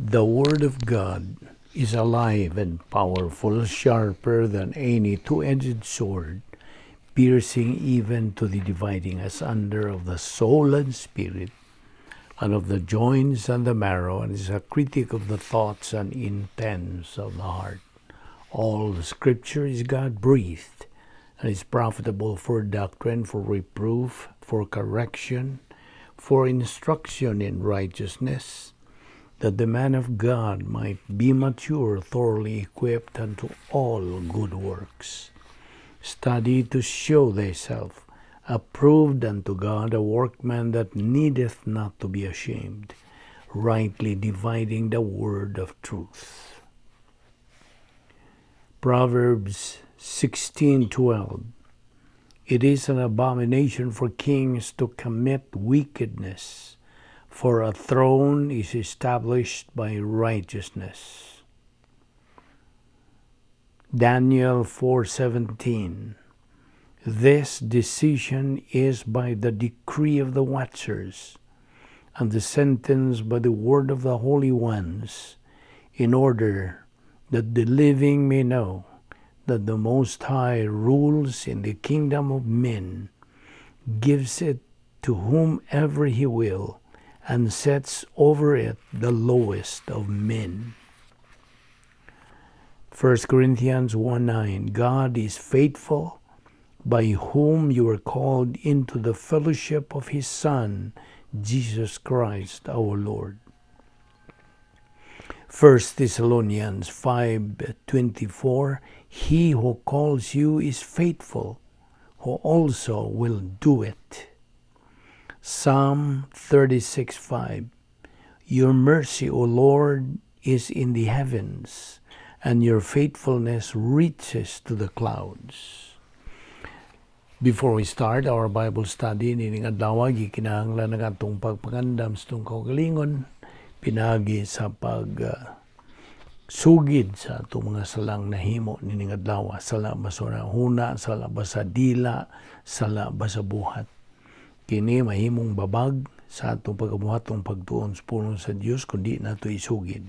The Word of God is alive and powerful, sharper than any two-edged sword, piercing even to the dividing asunder of the soul and spirit, and of the joints and the marrow, and is a critic of the thoughts and intents of the heart. All the Scripture is God-breathed, and is profitable for doctrine, for reproof, for correction, for instruction in righteousness, that the man of God might be mature, thoroughly equipped unto all good works. Study to show thyself approved unto God, a workman that needeth not to be ashamed, rightly dividing the word of truth. Proverbs 16:12. It is an abomination for kings to commit wickedness, for a throne is established by righteousness. Daniel 4:17. This decision is by the decree of the watchers, and the sentence by the word of the holy ones, in order that the living may know that the Most High rules in the kingdom of men, gives it to whomever he will, and sets over it the lowest of men. 1 Corinthians 1:9. God is faithful, by whom you are called into the fellowship of his Son, Jesus Christ our Lord. 1 Thessalonians 5:24. He who calls you is faithful, who also will do it. Psalm 36:5. Your mercy, O Lord, is in the heavens, and your faithfulness reaches to the clouds. Before we start our Bible study, nining adlaw gikinahanglan ng atong pagpangandam sa itong kaugalingon, pinagi sa sugid sa atong mga salang nahimo nining adlaw, sala ba sa huna, sala ba sa dila, sala ba sa buhat. Kini mahimong babag sa atong pagabuhatong pagtuon sa pulong sa Dios kundi nato isugid.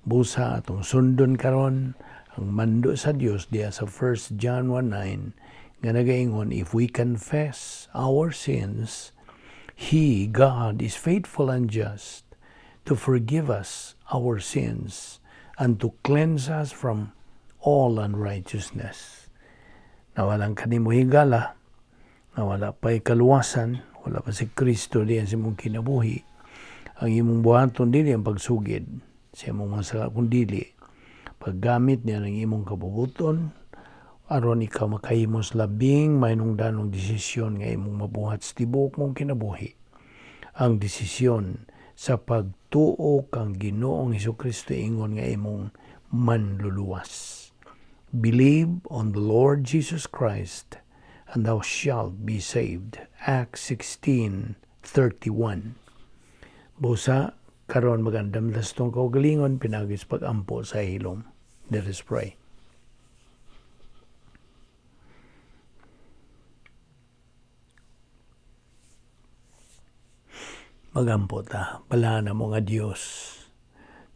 Busa atong sundon karon ang mando sa Dios diya sa 1 John 1:9 nga nagaingon, if we confess our sins, He, God, is faithful and just to forgive us our sins and to cleanse us from all unrighteousness. Nawalang kanimo higala, nawala pa'y kaluwasan, wala pa si Kristo diyan sa imong kinabuhi. Ang imong buhaton dili ang pagsugid sa imong masala kundili, paggamit niya ng imong kabubuton, aron ikaw makahimos labing mahinungdanong desisyon nga imong mabuhat sa tibuok mong kinabuhi. Ang desisyon sa pagtuo kang Ginoong Hesukristo ingon nga imong manluluwas. Believe on the Lord Jesus Christ, and thou shalt be saved. Acts 16:31. Busa, karon magandam das tong kaugalingon, pinagis pagampo sa hilom. Let us pray. Magampo ta, bala na mo nga Dios.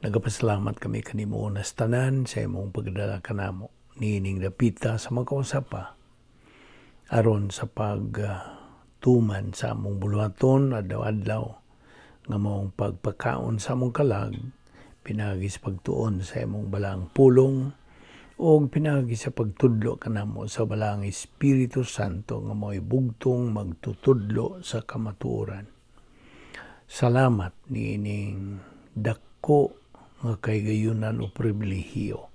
Nagapasalamat kami kanimo na tanan sa imong pagdala kanamo. Nining dapita sa makausapa aron sa pagtuman sa among buluhaton adlaw-adlaw nga maong pagpakaon sa among kalag, pinagis pagtuon sa imong balang pulong o pinagi sa pagtudlo kanamo sa balang Espiritu Santo nga mao'y bugtong magtutudlo sa kamatuoran. Salamat niining dako nga kaygayunan o pribilehiyo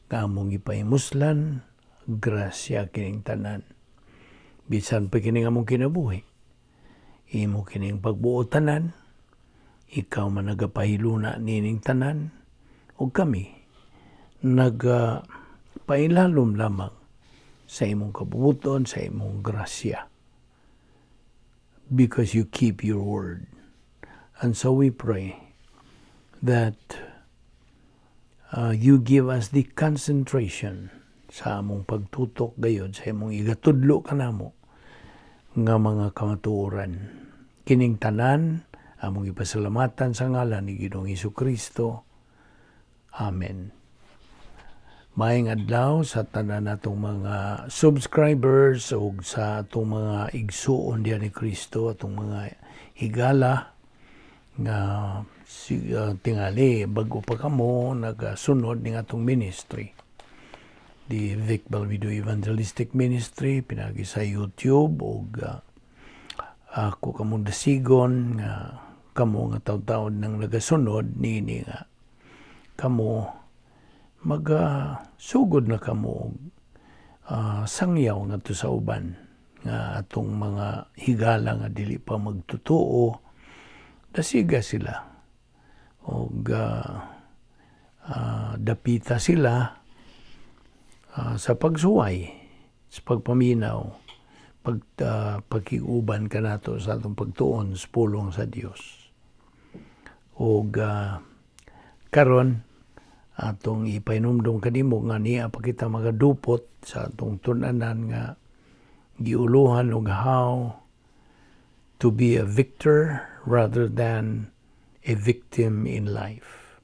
nga among ipaimuslan, grasya kining tanan. Bisan pa kining among kinabuhi, imo kining pagbuo tanan, ikaw man nagapahiluna nining tanan, o kami nagpailalom lamang sa imong kabubuton, sa imong grasya. Because you keep your word. And so we pray that you give us the concentration sa among pagtutok gayod, sa imong igatudlo kanamo nga mga kamatuoran. Kining tanan Among ipasalamatan sa ngalan ni Ginoong Hesukristo. Amen. Maayong adlaw sa tanan natong mga subscribers o sa atong mga igsuon diyan ni Kristo, atong mga higala nga tingali bago pa kamo nagasunod ning atong ministry. The Vic Balbido Evangelistic Ministry pinagi sa YouTube o ako kamong dasigon nga kamo nga taud-taud nang nagasunod nini nga kamo sugod na kamo sangyaw nga to sa uban nga atong mga higala nga dili pa magtutuo dasiga sila o dapita sila sa pagsuway, sa pagpaminaw, pagkiuban ka nato sa atong pagtuon sa pulong sa Dios. O karon atong ipainumdum kanimo nga niya pa kita magadupot sa atong tun-anan nga giuluhan og how to be a victor rather than a victim in life.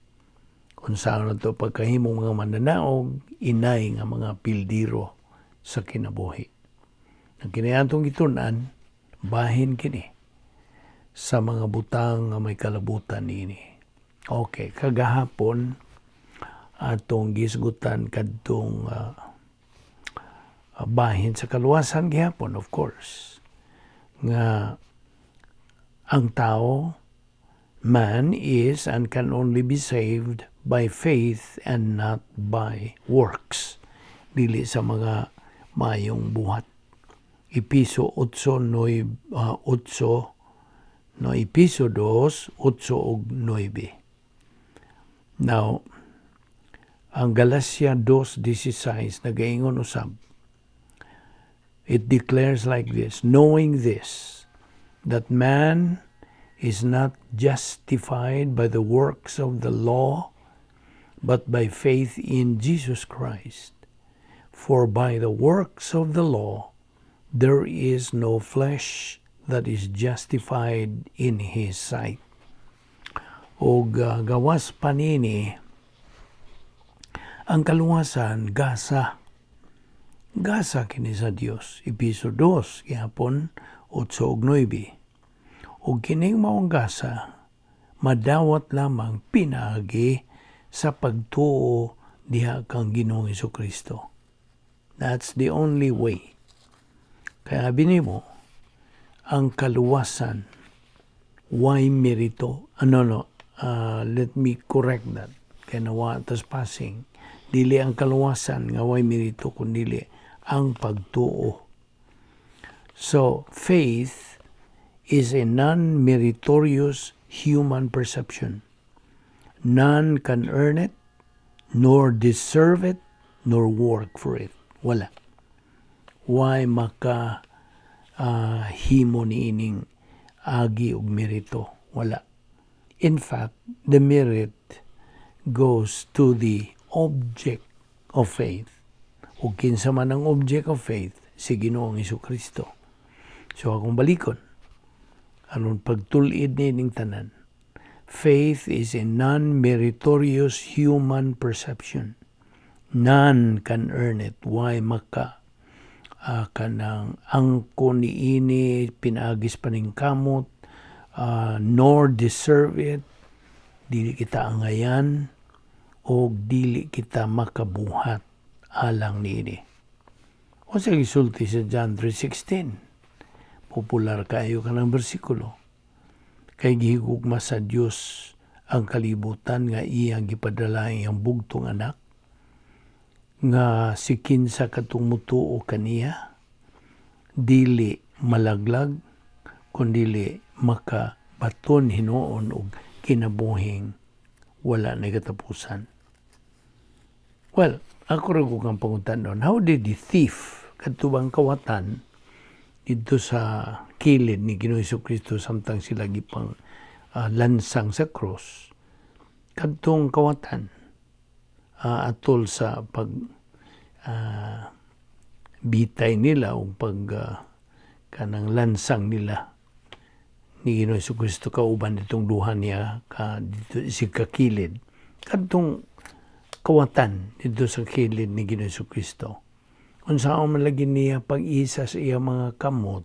Kung saan na ito pagkahimong mga mananaog, inay nga mga pildiro sa kinabuhi. Ang kinayantong gitunan, bahin kini sa mga butang nga may kalabutan ini. Okay, kagahapon, atong gisgutan kadtong bahin sa kaluwasan gihapon, of course. Nga ang tao, man is and can only be saved by faith and not by works. Dili sa mga mayong buhat. Episo 8, 8, no, Episo 2, 8 ug 9. Now, ang Galacia 2:16 nagaingon usab. It declares like this, knowing this, that man is not justified by the works of the law, but by faith in Jesus Christ. For by the works of the law, there is no flesh that is justified in His sight. O gawas panini, ang kaluwasan, gasa. Gasa kini sa Dios. Episo 2, gihapon, 8 ug 9. O kining maong gasa, madawat lamang pinagi sa pagtuo diha kang Ginoong Hesukristo. That's the only way. Kaya binimo, ang kaluwasan, why merito? Let me correct that. Kaya nawa tas passing. Dili ang kaluwasan nga why merito, kundili ang pagtuo. So, faith is a non-meritorious human perception. None can earn it, nor deserve it, nor work for it. Wala. Why himo ni ining agi og merito? Wala. In fact, the merit goes to the object of faith. O kinsa man ang object of faith, si Ginoong Hesukristo. So akong balikon, aron pagtulid ning tanan. Faith is a non-meritorious human perception. None can earn it. Why kanang angko ni ini pinagis paningkamot, nor deserve it. Dili kita angayan o dili kita makabuhat alang ni ini. O sa gisulti sa John 3:16. Popular kayo kanang bersikulo. Kay gihigugma sa Dios ang kalibutan nga iyang gipadala iyang bugtong anak nga si kinsa katong mutuo kaniya dili malaglag kundili makabaton hinuon og kinabuhing wala na katapusan. Well, ako rin kong panguntanon, how did the thief katubang kawatan dito sa kilid ni Ginoong Hesukristo samtang sila gipang lansang sa cross, kadtong kawatan atol sa pag bitay nila o pag kanang lansang nila ni Ginoong Jesucristo kauban itong duha niya dito si kakilid. Kadtong kawatan dito sa kilid ni Ginoong Jesucristo. Unsaon man lagi niya pag-isa sa iyang mga kamot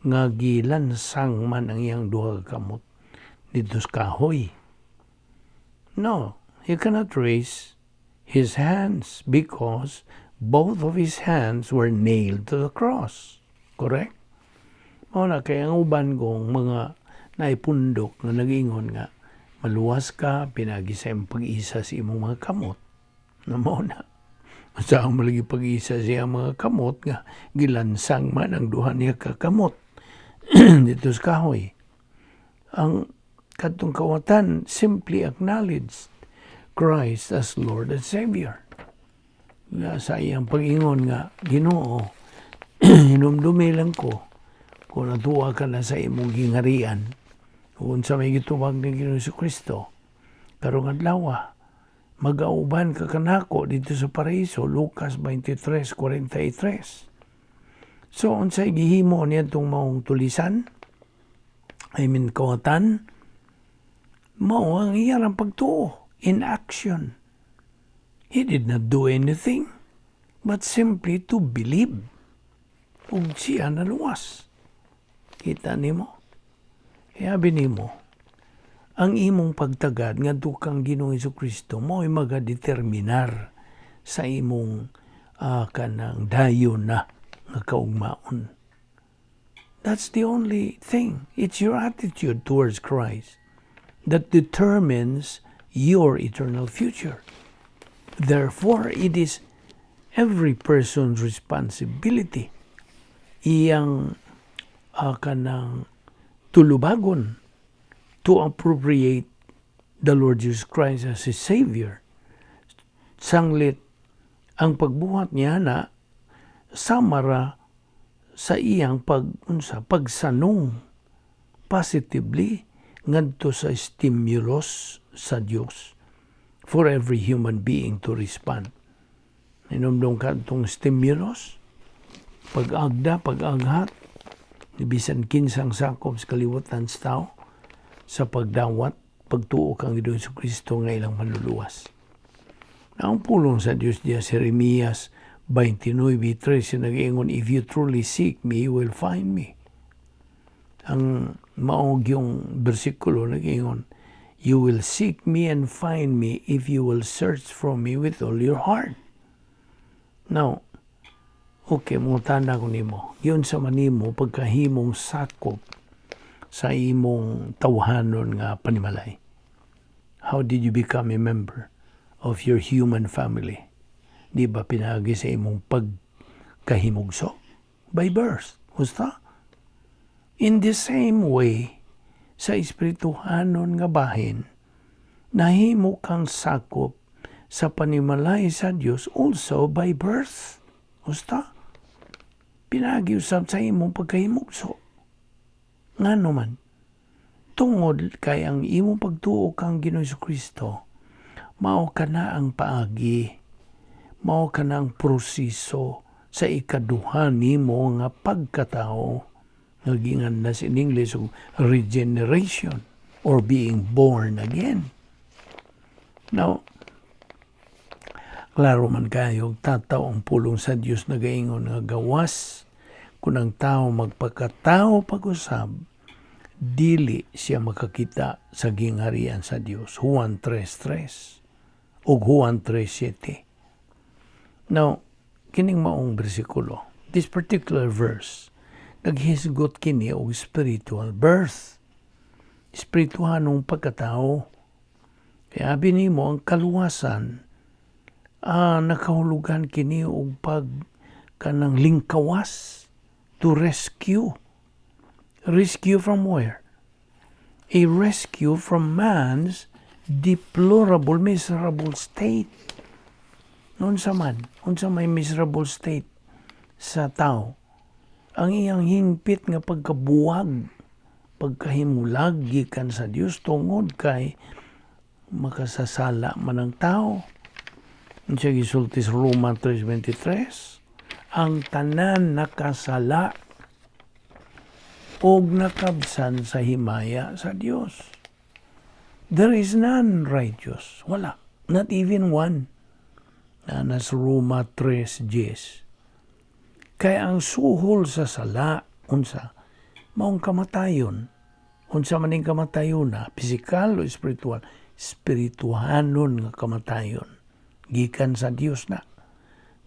nga gilansang man ang iyang duha ka kamot dito sa kahoy. No, he cannot raise his hands because both of his hands were nailed to the cross. Correct? Muna, kaya ang uban kong mga naipundok na nag-ingon nga, maluwas ka, pinagi sa iyong pag-isa sa imong mga kamot. Na muna, saan malagi pag-isa sa iyong mga kamot nga, gilansang man ang duha niya kakamot dito sa kahoy. Ang katong kawatan simply acknowledged Christ as Lord and Savior. Nga sa iyang pag-ingon nga, Ginoo, hinumdumi lang ko kung natuwa ka na sa imong gingarian kung sa may gituwag ni Ginoong Jesucristo. Karong adlaw, mag-auban ka kanako dito sa paraiso, Lucas 23:43. So, unsay gihimo niya itong maong tulisan, kawatan, mao ang iyang pagtuo in action. He did not do anything but simply to believe. Ug siya naluwas. Kita nimo? Kaya binimo, ang imong pagtagad nga dukang Ginoong Jesucristo mo'y magadeterminar sa imong kanang dayon na nga kaugmaon. That's the only thing. It's your attitude towards Christ that determines your eternal future. Therefore, it is every person's responsibility iyang kanang tulubagon to appropriate the Lord Jesus Christ as His Savior. Sanglit ang pagbuhat niya na samara sa iyang pagsanong positively ngadto sa stimulus sa Dios for every human being to respond. Inomdong ka itong stimulus, pag-agda, pag-aghat, bisan kinsang sakop sa kalibutan sa tao, sa pagdawat, pagtuo kang Ginoong Jesucristo nga ilang manluluwas. Na ang pulong sa Diyos diya sa Jeremias 29:3 nag-iingon, if you truly seek me, you will find me. Ang maog yung bersikulo nag-iingon, you will seek me and find me if you will search for me with all your heart. Now, okay, mutanda ko nimo. Yun sa manimo pagkahimong sakop sa imong tawhanon nga panimalay. How did you become a member of your human family? Di ba pinagi sa imong pagkahimugso? By birth. Husta? In the same way, sa espirituhanon nga bahin, nahimo kang sakop sa panimalay sa Dios also by birth. Husta? Pinagi-usab sa imong pagkahimugso. Nga naman, tungod kay ang imong pagtuo kang Ginoong Jesucristo, mao ka na ang paagi, mao ka na ang proseso sa ikaduha nimo nga pagkatao, nagingan na in English regeneration or being born again. Now, klaro man kayo, tataw ang pulong sa Diyos na gaingon nga gawas, kung ang tao magpakatao pag-usab, dili siya makakita sa gingharian sa Diyos. Juan 3:3 o Juan 3:7. Now, kining maong bersikulo, this particular verse, naghisgot kini og spiritual birth. Espirituhanong pagkatao. Kaya binimo ang kaluwasan, nakahulugan kini og kanang lingkawas, to rescue. Rescue from where? A rescue from man's deplorable, miserable state. Unsa may miserable state sa tao. Ang iyang hingpit nga pagkabuwag, pagkahimulag gikan sa Dios tungod kay makasasala man ang tao. Unsa gisulti sa Roma 3:23, ang tanan nakasala. og nakabsan sa himaya sa Dios. There is none righteous. Wala. Not even one. Na nasa Roma 3:10. Kaya ang suhol sa sala, unsa, maong kamatayon. Unsa maning kamatayon na, pisikal o spiritual, spirituhanon nga kamatayon. Gikan sa Dios na.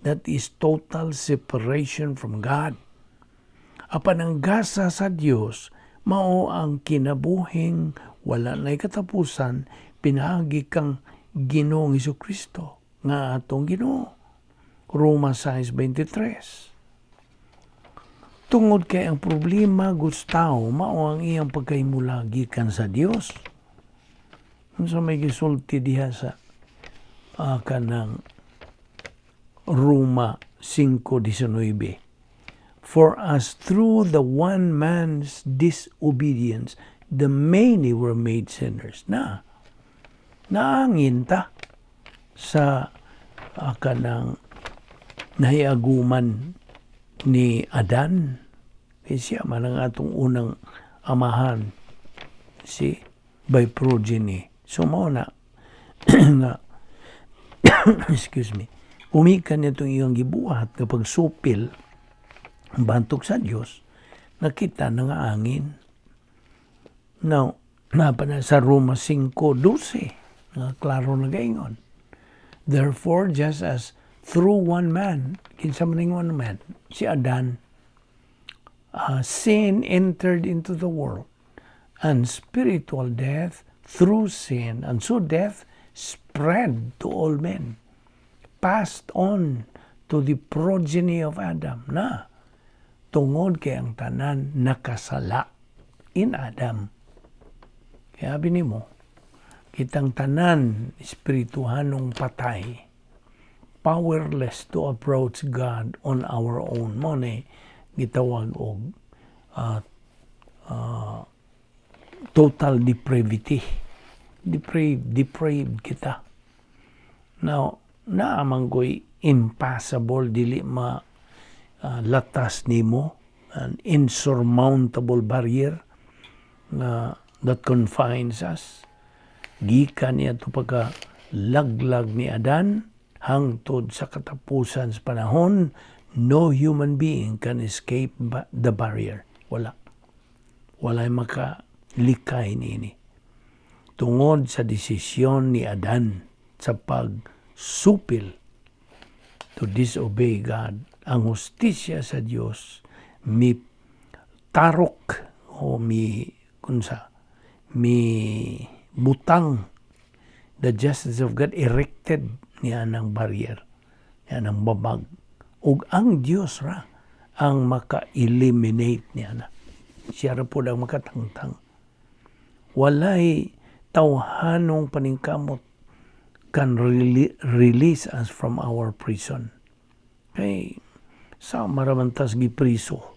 That is total separation from God. Apan ang gasa sa Dios, mao ang kinabuhing wala na'y katapusan, pinagi kang Ginoong Hesukristo, nga atong Ginoo. Roma 6:23. Tungod kay ang problema gustaw, mao ang iyang pagkaymula gikan sa Dios. Unsa may gisulti diha sa kanang Roma 5:19. For as through the one man's disobedience, the many were made sinners. Naangin ta sa kanang nahiaguman ni Adan. Siya man ang atong unang amahan, by progeny. So mao na nga excuse me. Umikan niya itong iyong gibuhat kapag supil bantog sa Diyos, nakita na nga angin. Now, napana sa Roma 5:12, klaro na gaingon. Therefore, just as through one man, kinsa maning one man, si Adan, sin entered into the world, and spiritual death through sin, and so death spread to all men, passed on to the progeny of Adam, na tungod kay ang tanan nakasala in Adam. Kaya binimo, kitang tanan espirituhanong patay, powerless to approach God on our own. Mo ni gitawag og total depravity. Depraved kita. Now, naamang ko'y impossible, dili latas nimo, an insurmountable barrier that confines us. Gikan niya ito pagka laglag ni Adan hangtod sa katapusan sa panahon, no human being can escape the barrier. Wala. Wala'y makalikay niini. Tungod sa desisyon ni Adan sa pagsupil to disobey God, ang hustisya sa Diyos mi tarok o mi butang, the justice of God erected niya ng barrier, niya ng babag, ug ang Diyos ra ang maka-eliminate niya na. Siya ra po ang makatangtang. Walay tawhanong paningkamot can release us from our prison. Kay sa maramantas gipriso.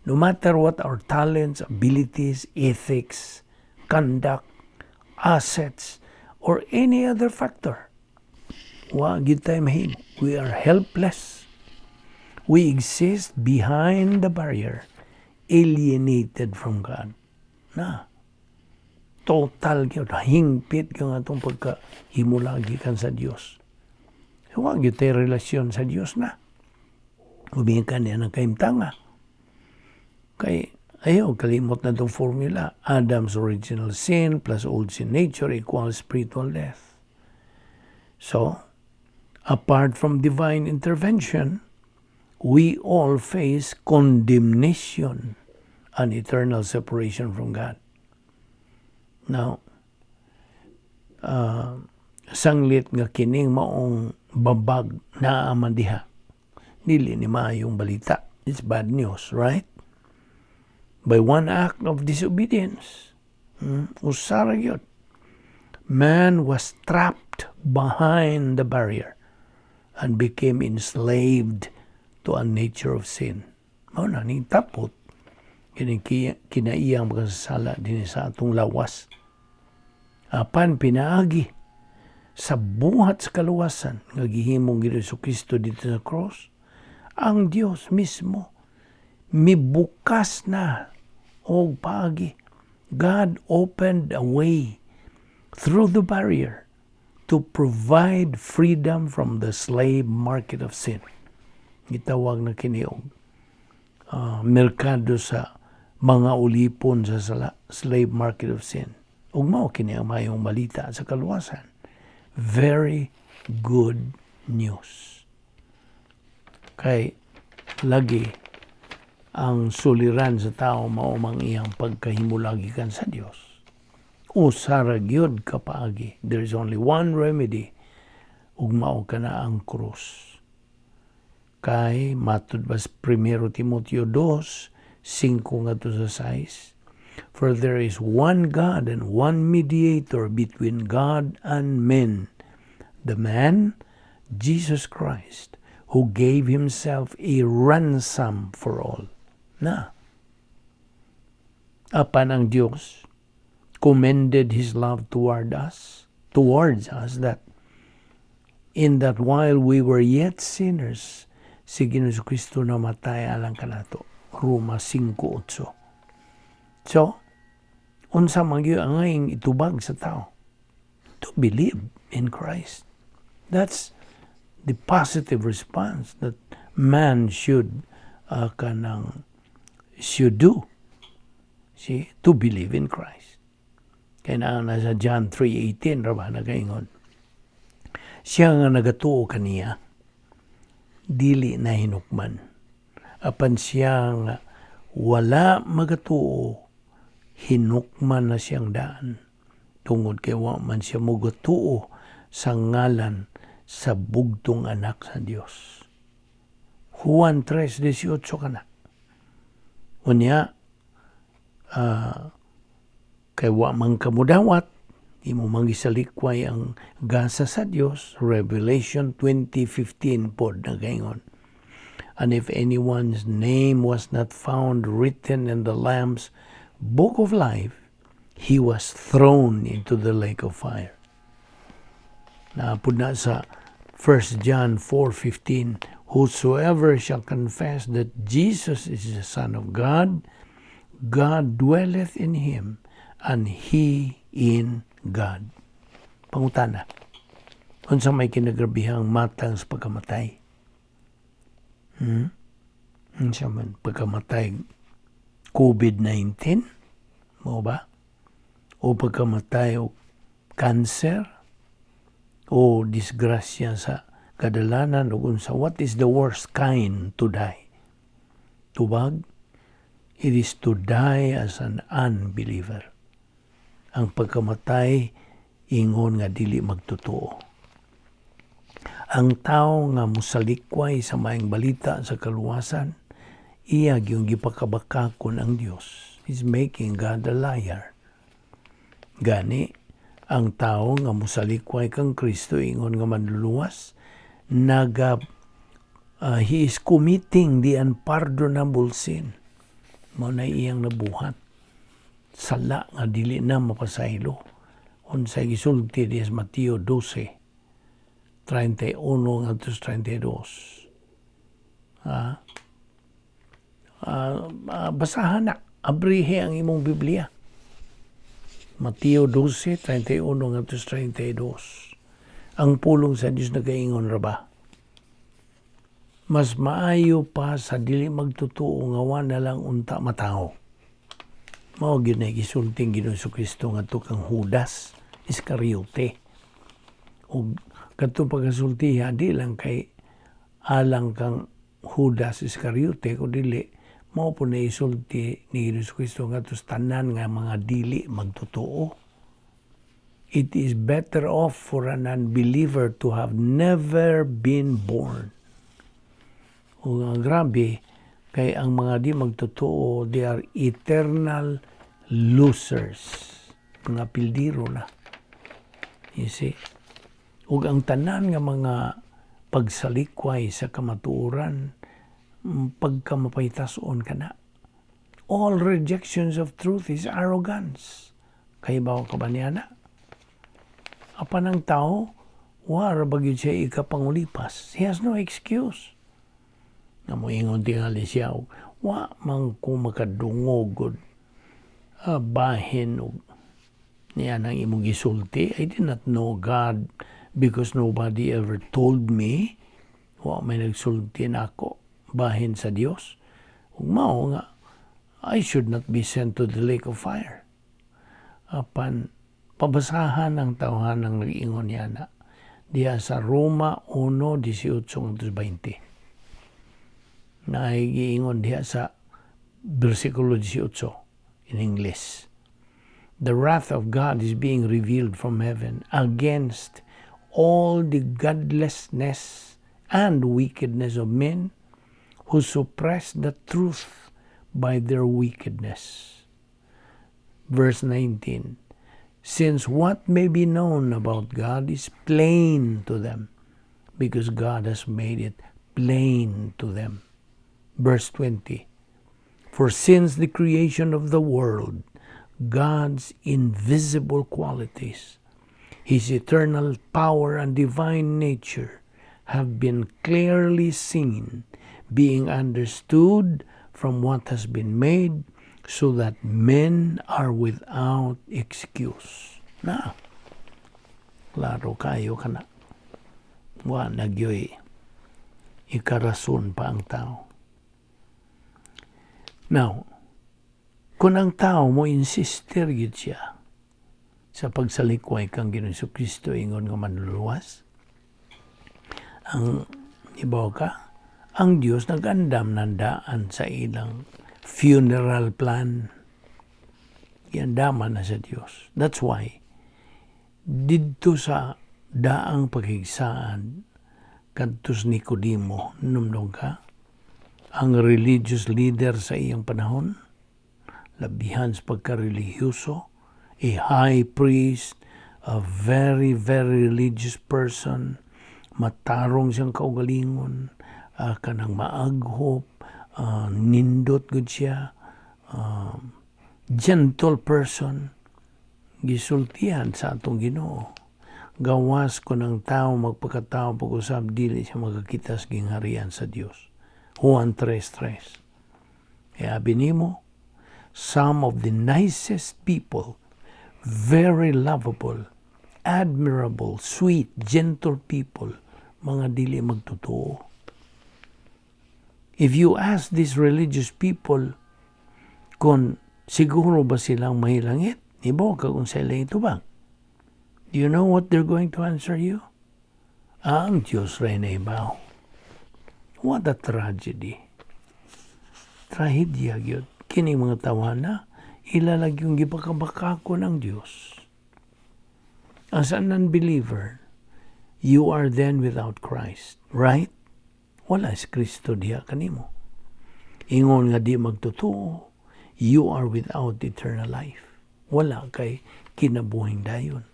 No matter what our talents, abilities, ethics, conduct, assets, or any other factor, wa gyud tayo mahimo. We are helpless. We exist behind the barrier, alienated from God. Total gyud, hingpit gyud atong pagkahimulagi kan sa Dios. Wa gyud tayo relasyon sa Dios na. Ubihin ka niya ng kaimtanga. Kay ayaw kalimot na itong formula. Adam's original sin plus old sin nature equals spiritual death. So, apart from divine intervention, we all face condemnation and eternal separation from God. Now, sanglit nga kining maong babag na amandiha. Dili ni maayong balita. It's bad news, right? By one act of disobedience, usara yun. Man was trapped behind the barrier and became enslaved to a nature of sin. Mao na ning tapot kinaiyang magkasala din sa atong lawas. Apan pinaagi sa buhat sa kaluwasan nga gihimong Ginoong Jesucristo dito sa cross, ang Dios mismo mibukas na o paagi. God opened a way through the barrier to provide freedom from the slave market of sin. Gitawag na kiniog merkado sa mga ulipon sa slave market of sin. Ug mao kini ang mayong balita sa kaluwasan. Very good news. Kay lagi ang suliran sa tao mao mang iyang pagkahimulagikan sa Dios. Usara gyud kapaagi. There is only one remedy. Ug mao kana ang krus. Kay matud bas 1 Timoteo 2:5 ngadto sa 6. For there is one God and one mediator between God and men, the man Jesus Christ, who gave himself a ransom for all. Na apan ang Dios commended his love towards us that in that while we were yet sinners, si Ginoong Kristo namatay alang kanato. Roma 5:8. So, unsa man gyud ang itubag sa tao? To believe in Christ. That's the positive response that man should do. See, to believe in Christ. Kaya na sa John 3:18 ra ba nagaingon. Siya nga nagatuo kaniya dili na hinukman. Apan siya nga wala magatuo, hinukman na siyang daan. Tungod kay wa man siya magatuo sa ngalan sa bugtong anak sa Dios. Juan 3:18 kana. Unya, kay wa man kamudawat, imo mangisalikway ang gasa sa Dios. Revelation 20:15 pod nagaingon. And if anyone's name was not found written in the Lamb's book of life, he was thrown into the lake of fire. Naapod na sa 1 John 4:15, whosoever shall confess that Jesus is the Son of God, God dwelleth in him, and he in God. Pangutana, unsa may kinagrabihang matang sa pagkamatay? Unsa man pagkamatay COVID-19? Mo ba? O pagkamatay o cancer? O disgrasya sa kadalanan o unsa? What is the worst kind to die? Tubag? It is to die as an unbeliever. Ang pagkamatay ingon nga dili magtotoo. Ang tao nga musalikway sa maayong balita sa kaluwasan, iya yung gipakabakakon ang Dios. He's making God a liar. Gani, ang tao nga musalikway kang Kristo ingon nga manluluwas, he is committing the unpardonable sin. Mao na iyang nabuhat. Sala nga dili na mapasaylo. Unsay gisulti di sa Mateo 12:31 ngadto 32. Basahan na, abrihe ang imong Biblia. Mateo 12:31 ngadto 32. Ang pulong sa Dios nagaingon ra ba? Mas maayo pa sa dili magtotoo nga wala lang unta mataho. Mao gyud na gisulting Ginoong Kristo ngadto kang Judas Iscariote. Og kadtong pagasultiha di lang kay alang kang Judas Iscariote ko dili mao po na isulti ni Ginoong Kristo ngadto sa tanan nga mga dili magtotoo. It is better off for an unbeliever to have never been born. O grabe, kay ang mga di magtotoo, they are eternal losers. Mga pildiro na. You see? O ang tanan nga mga pagsalikway sa kamatuoran, pagkamapaytason ka na. All rejections of truth is arrogance. Kaya ba ka ba niya na? Apan ang tao, wala bagyod siya ikapangulipas. He has no excuse. Nga mo ingon tingali siya, wa man ko makadungog bahin niya nang imong gisulti. I did not know God because nobody ever told me. May nagsulti na ako bahin sa Dios. Ug mao nga I should not be sent to the lake of fire. Apan pabasahan ang tawhan ng nag-ingon niya na diya sa Roma 1:18-20 na giingon diya sa versikulo 18 in English. The wrath of God is being revealed from heaven against all the godlessness and wickedness of men who suppress the truth by their wickedness. Verse 19, since what may be known about God is plain to them, because God has made it plain to them. Verse 20, for since the creation of the world, God's invisible qualities, His eternal power and divine nature have been clearly seen, being understood from what has been made, so that men are without excuse. Na, klaro kayo ka na. Nagyoy, ikarason pa ang tao. Now, kung ang tao mo insister yun siya sa pagsalikway kang Ginoong Kristo ingon nga manluluwas, ang ibaw ka, ang Diyos nag-andam nandaan sa ilang funeral plan. Iandaman na sa Diyos. That's why, dito sa daang paghigsaan, kadtos Nicodemo, numdong ka, ang religious leader sa iyang panahon, labihan sa pagka-religyoso, a high priest, a very, very religious person, matarong siyang kaugalingon, kanang maaghop, nindot gud siya, gentle person, gisultihan sa atong Ginoo. Gawas ko ng tao magpakatao pag-usab dili siya magakita sa gingharian sa Dios. Juan 3:3. Kaya binimo, some of the nicest people, very lovable, admirable, sweet, gentle people, mga dili magtotoo. If you ask these religious people kung siguro ba silang mahilangit, ibaw ka kung sila ito ba? Do you know what they're going to answer you? Ang Diyos rin na ibaw. What a tragedy. Trahedya yun. Kini mga tawana, ilalag yung gipakabaka ko ng Diyos. As an unbeliever, you are then without Christ, right? Wala si Kristo diya kanimo. Ingon nga di magtotoo, you are without eternal life. Wala kay kinabuhing dayon.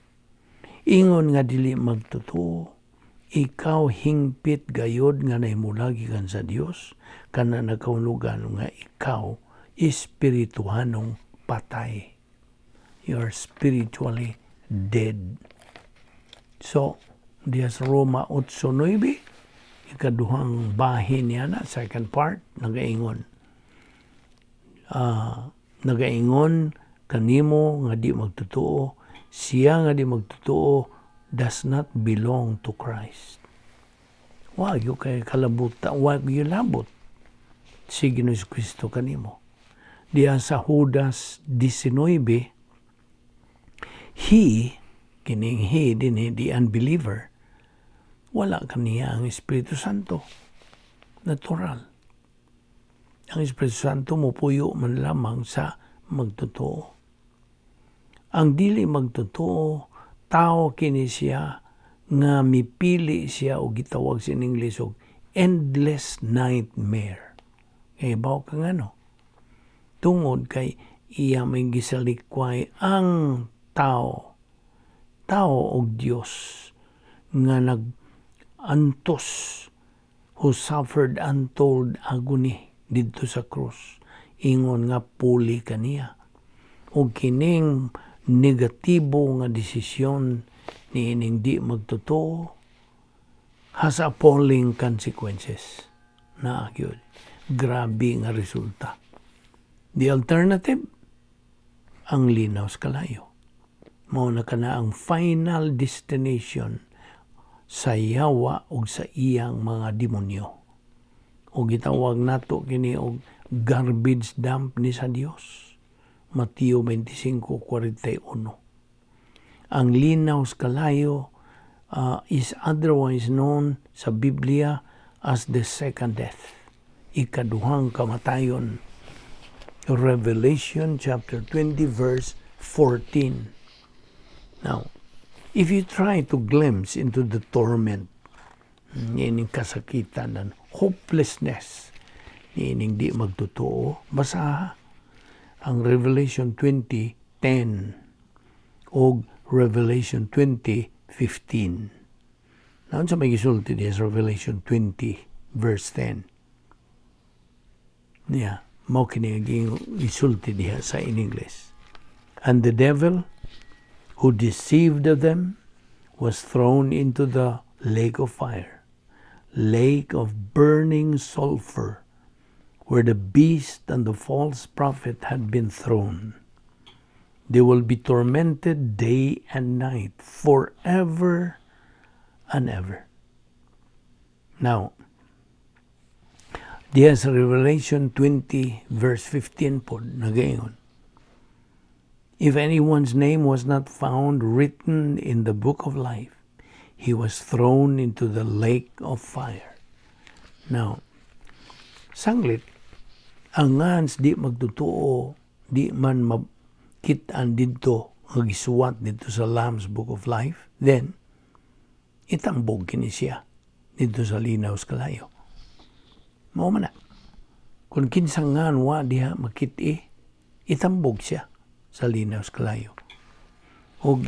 Ingon nga dili magtotoo, ikaw hingpit gayod nga nahimulagi kan sa Dios, kana nagkaulugan nga ikaw espirituhanong patay. You are spiritually dead. So, diya sa Roma 8:9, ikaduhang bahin niya na, second part, nagaingon kanimo nga di magtotoo, siya nga di magtotoo does not belong to Christ. Wag yung kay kalabuta, wag yung labot si Ginoong Kristo kanimo. Diya sa Judas 19, kining he din the unbeliever, wala kaniya ang Espiritu Santo. Natural. Ang Espiritu Santo mupuyo man lamang sa magtotoo. Ang dili magtotoo, tao kini siya nga mipili siya o gitawag sa English og endless nightmare. Kaya bawa ka nga no? Tungod kay iya may gisalikway ang tao og Diyos nga antos who suffered untold agony didto sa krus. Ingon nga puli kaniya. O kining negatibo nga desisyon ni ining di magtotoo has appalling consequences. Grabe nga resulta. The alternative, ang linaw sa kalayo. Mao na kana ang final destination sa yawa ug sa iyang mga demonyo. O gitawag nato kini og garbage dump ni sa Dios. Mateo 25:41. Ang linaw sa kalayo is otherwise known sa Biblia as the second death. Ikaduhang kamatayon. Revelation chapter 20 verse 14. Now, if you try to glimpse into the torment, niining kasakitan and hopelessness, niining di magtotoo, basa ang Revelation 20:10 o Revelation 20:15. Naon sa may gisulti diya sa Revelation 20 verse 10. Yeah, mao kini ang gisulti diya sa in English. And the devil who deceived them was thrown into the lake of fire, lake of burning sulfur, where the beast and the false prophet had been thrown. They will be tormented day and night forever and ever. Now, diya sa Revelation 20 verse 15 po, nagayon. If anyone's name was not found written in the book of life, he was thrown into the lake of fire. Now, sanglit, ang ngans di magtotoo, di man makitaan dito, magisuwat dito sa Lamb's Book of Life, then, itambog kini siya dito sa linaw sa kalayo. Mao man na. Kung kinsang nganwa diha makiti, itambog siya sa linaw sa kalayo. O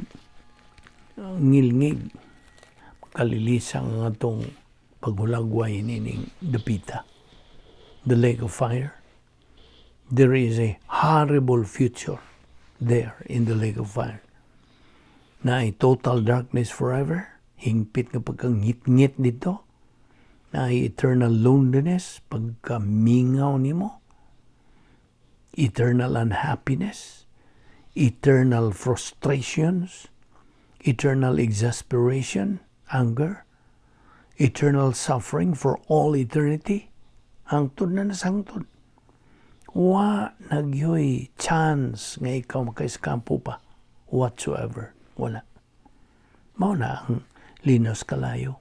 ngilngig, kalilisang nga itong paghulagway nining dapita. The lake of fire. There is a horrible future there in the lake of fire. Na ay total darkness forever. Hingpit nga pagkangit-ngit dito. Na ay eternal loneliness, pagkamingaw nimo. Eternal unhappiness. Eternal frustrations. Eternal exasperation, anger. Eternal suffering for all eternity. Hangtod na nasangtod. Wa nagyoy chance nga ikaw makaiskampo pa whatsoever. Wala. Mao na ang linos kalayo.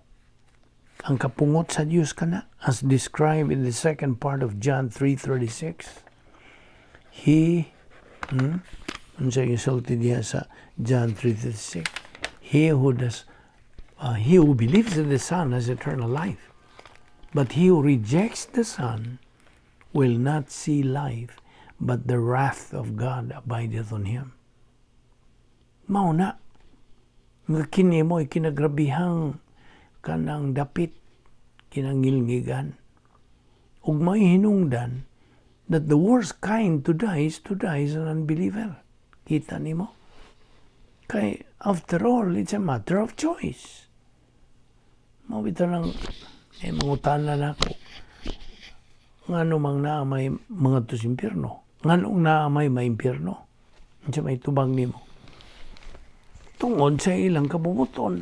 Ang kapungot sa Diyos kana, as described in the second part of John 3:36. He, unsa gisulti diha sa John 3:36. He who believes in the Son has eternal life. But he who rejects the Son will not see life, but the wrath of God abideth on him. Mao na. Nga kini mo kinagrabihang kanang dapit, kinangilngigan. Ug may hinungdan that the worst kind to die is an unbeliever. Kita nimo? Kay after all, it's a matter of choice. Mawita lang, mangutana na ako. Ngano mang naamay mga tos impyerno? Nganong naamay maimpyerno? Diyan may tubang nimo. Tungod sa ilang kabubuton,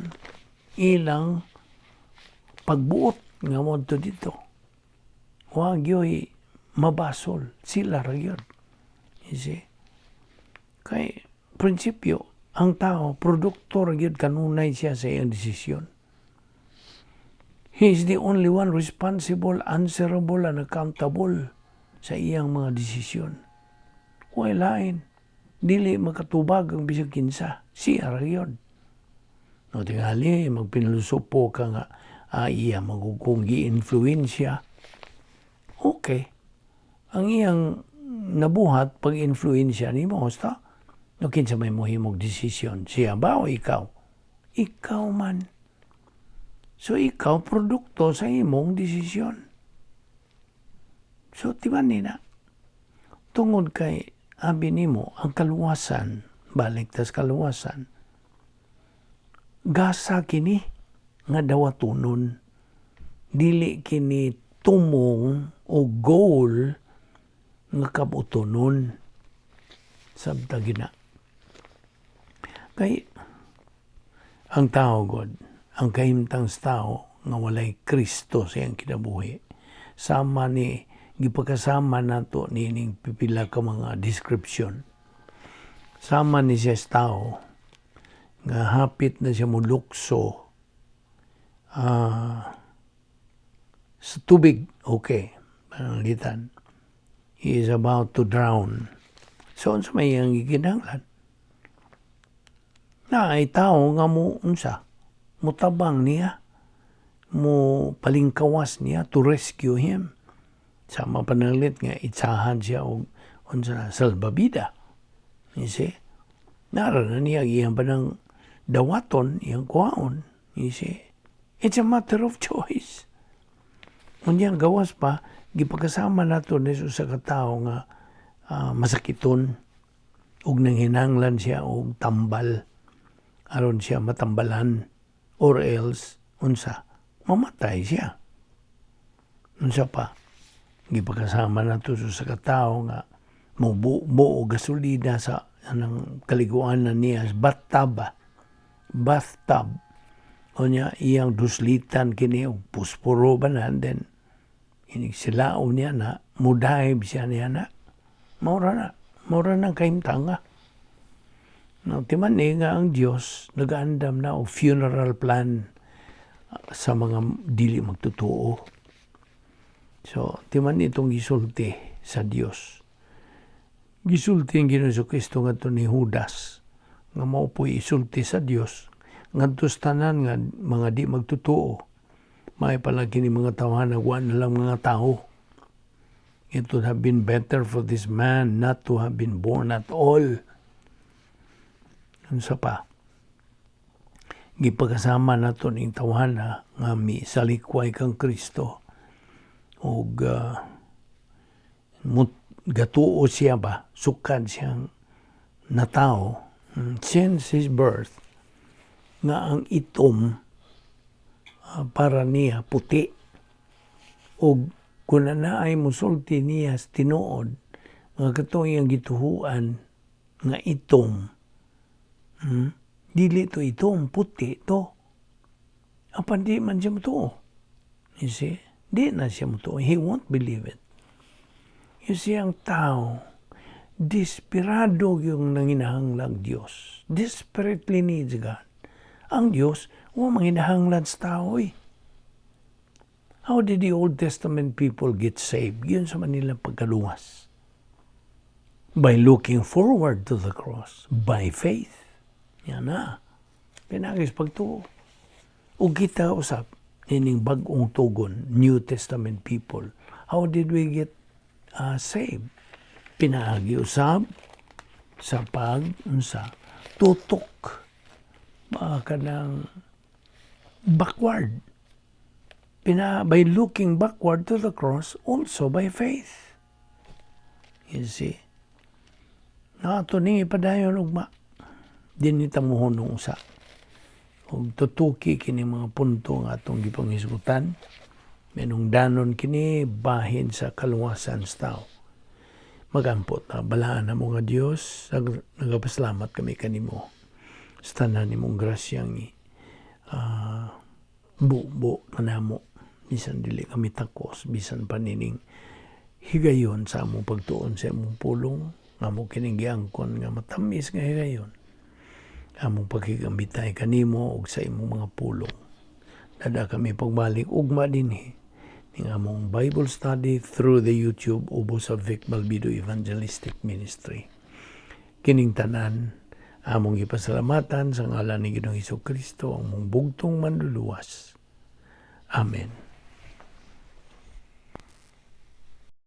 ilang pagbuot nga mo dito. Huwag yo'y mabasol. Sila ragyod. You see? Kay prinsipyo, ang tao, produkto ragyod kanunay siya sa iyang desisyon. He is the only one responsible, answerable, and accountable sa iyang mga desisyon. Huwag lain. Dili makatubag ang bisag kinsa. Siya ragyod. No, tingali, magpinlusupo ka nga, iya magkung gi-influensya. Okay. Ang iyang nabuhat pag-influensya ni mo, basta, no, kinsa may mohimog desisyon. Siya ba o ikaw? Ikaw man. So, ikaw, produkto sa imong desisyon. So, tiban nina, tungod kay abi nimo ang kaluwasan, balik tas kaluwasan, gasa kini nga dawatunon, dili kini tumong o goal nga kabutonon. sabta gina. Kay ang tao God, ang kahimtang sa tao nga walay Kristo sa iyang kinabuhi. Sama ni gipagkasama nato nining pipila ka mga description. Sama ni siya sa tao nga hapit na siya mulukso sa tubig, okay, pananglitan. He is about to drown. So, sa may iyang gikinahanglan. Na ay tao nga mo unsa, mutabang niya, mo palingkawas niya to rescue him. Sama pananglit nga itsahan siya og unsa salbabida. You see? Nara na niya iyang panang dawaton, iyang kuhaon. You see? It's a matter of choice. Unyang gawas pa, gipagkasama nato ni sa katao nga masakiton ug nanghinanglan siya og tambal aron siya matambalan or else unsa mamatay siya. Unsa pa gipagkasama nato sa katao nga mubuo og gasolina sa anang kaliguanan niya bathtub unya iyang duslitan kini og pusporo banan then inig silaon niya na mudaib siya niya na maura na kahimtanga. No, timan nga ang Dios nagaandam na og funeral plan sa mga dili magtotoo. So, timan itong gisulti sa Dios. Gisulti ang Ginoong Kristo ngadto ni Judas nga mao po'y isulti sa Dios ngadto sa tanan nga mga di magtotoo. May palagi ni mga tawahan nagwa na lang mga tao. It would have been better for this man not to have been born at all. Unsa pa? Gipagkasama nato ning tawhana nga misalikway kang Kristo og gatuo siya ba sukad siyang natao since his birth nga ang itom para niya puti og kun naay musulti niya sa tinuod nga katong iyang gituhuan nga itom dili to itom puti to apan di man siya mutuo. You see, di na siya mutuo, he won't believe it. You see, ang tao desperado yung nanginahanglang Diyos, desperately needs God. Ang Diyos wa manginahanglan sa tao eh. How did the Old Testament people get saved? Yun sa Manila pagkaluwas. By looking forward to the cross. By faith. Yan na. Pinagis pagtuo. O kita usap, nining bagong tugon, New Testament people. How did we get saved? Pinagi usap sa tutok. Baka ng backward. By looking backward to the cross, also by faith. You see? Ito ni ipadayon ugma. Dinita mo nung usa. Ug tutuki kini mga punto nga atong gipanghisgutan. Menung danon kini bahin sa kaluwasan sa tao. Magampot na balaan na mo nga Dios. Nagapasalamat kami kanimo. Sa tanan nimong grasyang bubo na namo. Bisan dili kami takos, bisan panining higayon sa among pagtuon sa among pulong, among kining giangkon nga matamis nga higayon. Among pagkigambitay kanimo og sa imong mga pulong. Dada kami pagbalik ugma dinhi ning among Bible study through the YouTube ubos sa Vic Balbido Evangelistic Ministry. Kining tanan among gipasalamatan sa ngalan ni Ginoong Hesukristo ang mong bugtong manluluwas. Amen.